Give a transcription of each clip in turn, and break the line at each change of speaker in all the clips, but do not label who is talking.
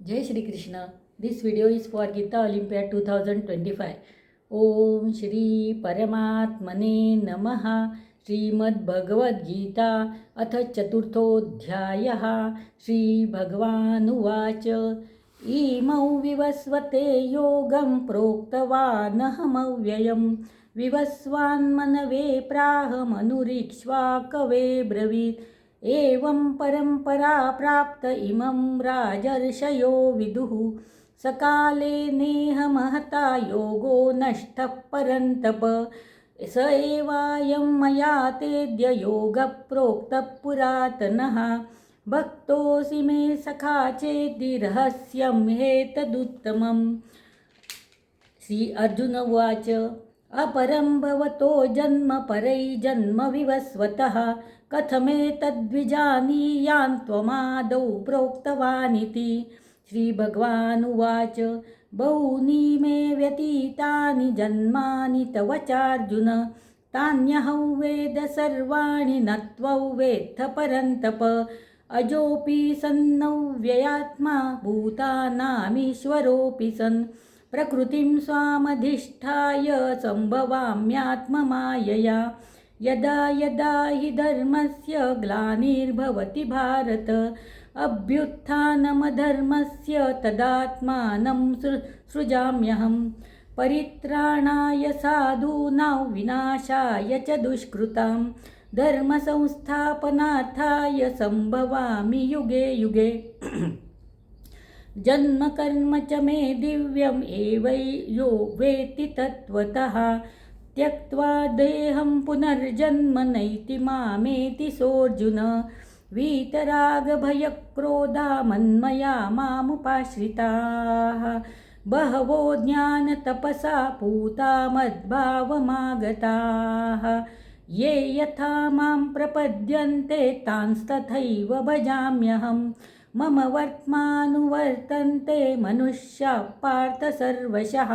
Jai Shri Krishna. This video is for Gita Olympiad 2025. Om Shri Paramatmane Namaha. Srimad Bhagavad Gita अथ चतुर्थोऽध्यायः. श्रीभगवानुवाच इमौ विवस्वते योगं प्रोक्तवानहमव्ययं विवस्वान्मनवे प्राहमनुरीक्ष्वाकवे ब्रवीत् एवं परम्परा प्राप्त इमं राजर्षयो विदुः सकाले नेह महता योगो नष्टः परन्तप स एवायं मया तेद्य योगः प्रोक्तः पुरातनः भक्तोऽसि मे सखा चेति रहस्यं हेतदुत्तमम्। श्री अर्जुन उवाच अपरं भवतो जन्म परैर्जन्म विवस्वतः कथमेतद्विजानीयान् त्वमादौ प्रोक्तवानिति। श्रीभगवानुवाच बहूनि मे व्यतीतानि जन्मानि तव चार्जुन तान्यहं वेद सर्वाणि न त्वं वेत्थ परन्तप अजोऽपि सन्नव्ययात्मा भूतानामीश्वरोऽपि सन् प्रकृतिं स्वामधिष्ठाय सम्भवाम्यात्ममायया यदा यदा हि धर्मस्य ग्लानिर्भवति भारत अभ्युत्थानमधर्मस्य तदात्मानं सृजाम्यहं परित्राणाय साधूनां विनाशाय च दुष्कृतां धर्मसंस्थापनार्थाय सम्भवामि युगे युगे जन्म कर्म च मे दिव्यम् एवै यो वेत्ति तत्त्वतः त्यक्त्वा देहं पुनर्जन्म नैति मामेति सोऽर्जुन वीतरागभयक्रोधा मन्मया मामुपाश्रिताः बहवो ज्ञानतपसा पूता मद्भावमागताः ये यथा मां प्रपद्यन्ते तांस्तथैव भजाम्यहं मम वर्त्मानुवर्तन्ते मनुष्याः पार्थ सर्वशः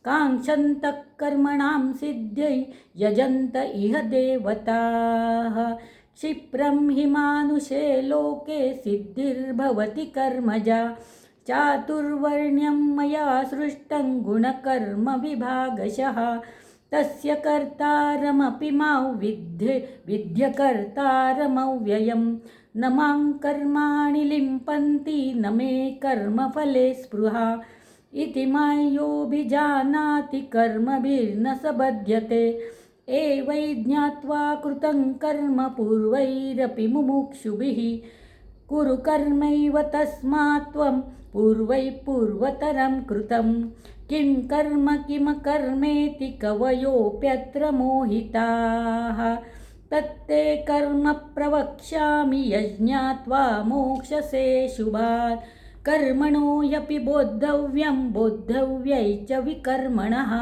काङ्क्षन्तः कर्मणां सिद्ध्यै यजन्त इह देवताः क्षिप्रं हि मानुषे लोके सिद्धिर्भवति कर्मजा चातुर्वर्ण्यं मया सृष्टं गुणकर्म विभागशः तस्य कर्तारमपि मां विद्य कर्तारमव्ययं न मां कर्माणि लिम्पन्ति न मे कर्मफले स्पृहा इति मायोभिजानाति कर्मभिर्न स बध्यते एवै ज्ञात्वा कृतं कर्म पूर्वैरपि मुमुक्षुभिः कुरु कर्मैव तस्मात् त्वं पूर्वतरं कृतं किं कर्म किमकर्मेति कवयोऽप्यत्र मोहिताः तत्ते कर्म प्रवक्ष्यामि यज्ञात्वा मोक्षसे शुभात् कर्मणो ह्यपि बोद्धव्यै च विकर्मणः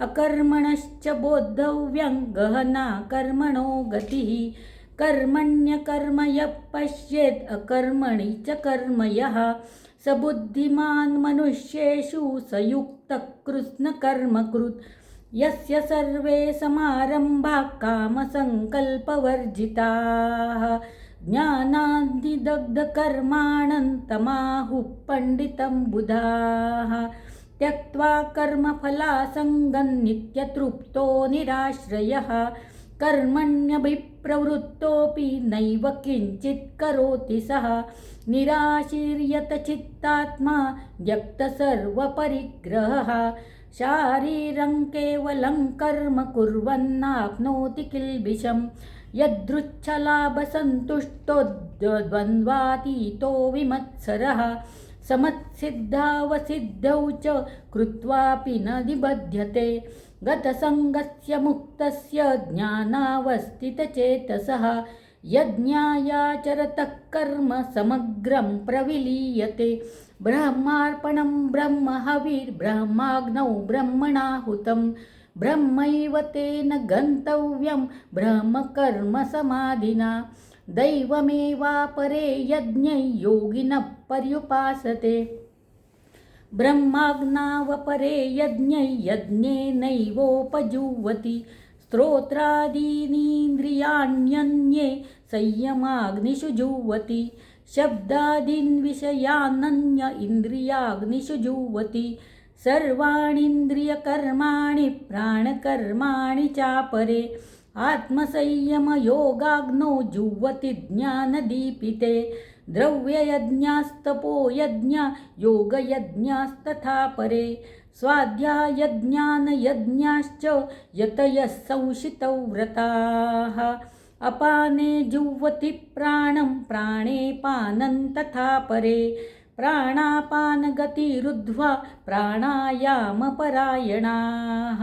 अकर्मणश्च बोद्धव्यं गहना कर्मणो गतिः कर्मण्यकर्म यः पश्येत् अकर्मणि च कर्म यः स बुद्धिमान् मनुष्येषु स युक्तः कृत्स्नकर्मकृत् यस्य सर्वे समारम्भाः कामसङ्कल्पवर्जिताः ज्ञानाग्निदग्धकर्माणन्तमाहुः पण्डितं बुधाः त्यक्त्वा कर्मफलासङ्गं नित्यतृप्तो निराश्रयः कर्मण्यभिप्रवृत्तोऽपि नैव किञ्चित् करोति सः निराशीर्यतचित्तात्मा त्यक्तसर्वपरिग्रहः शारीरं केवलं कर्म कुर्वन्नाप्नोति किल्बिषं यदृच्छलाभसन्तुष्टो द्वन्द्वातीतो विमत्सरः समत्सिद्धावसिद्धौ च कृत्वापि न निबध्यते गतसङ्गस्य मुक्तस्य ज्ञानावस्थितचेतसः यज्ञायाचरतः कर्म समग्रं प्रविलीयते ब्रह्मार्पणं ब्रह्महविर्ब्रह्माग्नौ ब्रह्मणाहुतं ब्रह्मैव तेन गन्तव्यं ब्रह्मकर्मसमाधिना दैवमेवापरे यज्ञै योगिनः पर्युपासते ब्रह्माग्नावपरे यज्ञै यज्ञेनैवोपजुह्वति स्तोत्रादीनीन्द्रियाण्यन्ये संयमाग्निषु जुह्वति शब्दादीन् विषयानन्य इन्द्रियाग्निषु जुह्वति सर्वाणीन्द्रियकर्माणि प्राणकर्माणि चापरे आत्मसंयमयोगाग्नौ जुह्वति ज्ञानदीपिते द्रव्ययज्ञास्तपोयज्ञा योगयज्ञास्तथा परे स्वाध्यायज्ञानयज्ञाश्च यतयः संशितौ व्रताः अपाने जुह्वति प्राणं प्राणे पानं तथा परे प्राणापानगतिरुद्ध्वा प्राणायामपरायणाः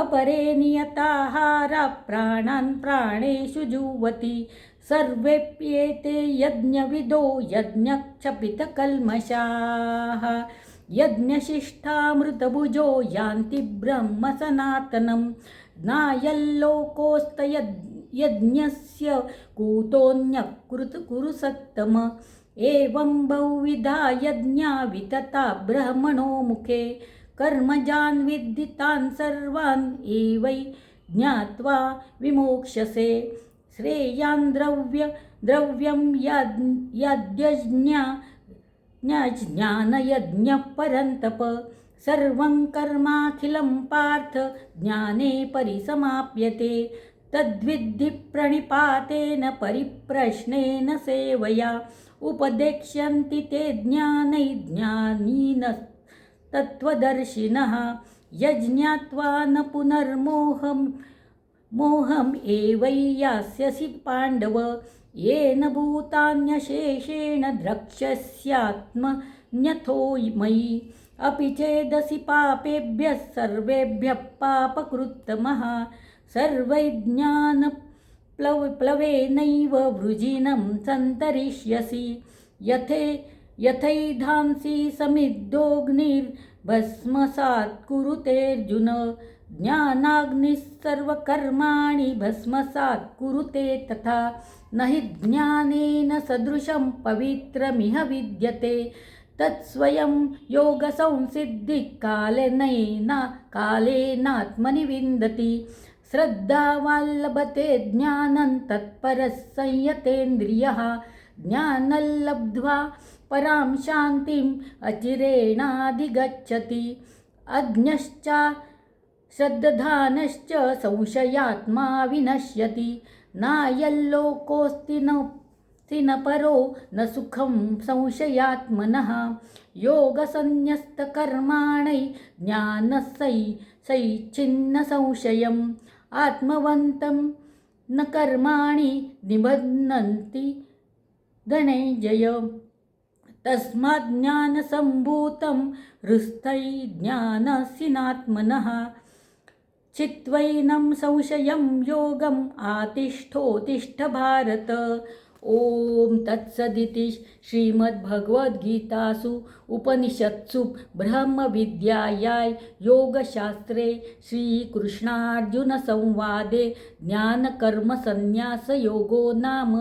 अपरे नियताहारा प्राणान् प्राणेषु जुह्वति सर्वेप्येते यज्ञविदो यज्ञक्षपितकल्मषाः यज्ञशिष्टामृतभुजो यान्ति ब्रह्म सनातनं ज्ञायल्लोकोस्तयज्ञस्य कूतोऽन्यः कुरु सत्तम एवं बहुविधा यज्ञा वितता ब्रह्मणो मुखे कर्मजान् विद्धि तान् सर्वान् एवै ज्ञात्वा विमोक्ष्यसे श्रेयान् द्रव्यं ज्ञानयज्ञः परन्तप सर्वं कर्माखिलं पार्थ ज्ञाने परिसमाप्यते तद्विद्धि प्रणिपातेन परिप्रश्नेन सेवया उपदेक्ष्यन्ति ते ज्ञानैर्ज्ञानिनस्तत्त्वदर्शिनः यज्ञात्वा न पुनर्मोहम् एवै यास्यसि पाण्डव येन भूतान्यशेषेण द्रक्ष्यस्यात्मन्यथो मयि अपि चेदसि पापेभ्यः सर्वेभ्यः पापकृत्तमः सर्वैर्ज्ञानप्लवेनैव वृजिनं सन्तरिष्यसि यथैधांसि समिद्धोऽग्निर्भस्मसात् कुरुतेऽर्जुन ज्ञानाग्निः सर्वकर्माणि भस्मसात् कुरुते तथा न हि ज्ञानेन सदृशं पवित्रमिह विद्यते तत्स्वयं योगसंसिद्धिः कालेनात्मनि विन्दति श्रद्धावान् लभते ज्ञानं तत्परः संयतेन्द्रियः ज्ञानं लब्ध्वा परां शान्तिम् अचिरेणाधिगच्छति अज्ञश्च श्रद्धानश्च संशयात्मा विनश्यति नायल्लोकोऽस्ति न परो न सुखं संशयात्मनः योगसन्न्यस्तकर्माणै ज्ञानसैच्छिन्न संशयम् आत्मवन्तं न कर्माणि निबध्नन्ति धनञ्जय तस्मात् ज्ञानसम्भूतं हृस्थैर्ज्ञानसिनात्मनः चित्वैनं संशयं योगम् आतिष्ठोत्तिष्ठ भारत। ओम तत्सदिति श्रीमद्भगवद्गीतासु उपनिषत्सु ब्रह्मविद्यायां योगशास्त्रे श्रीकृष्णार्जुनसंवादे ज्ञानकर्मसन्न्यासयोगो नाम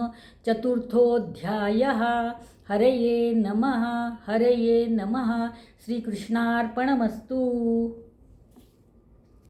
चतुर्थोऽध्यायः। हरये नमः। हरये नमः। श्रीकृष्णार्पणमस्तु।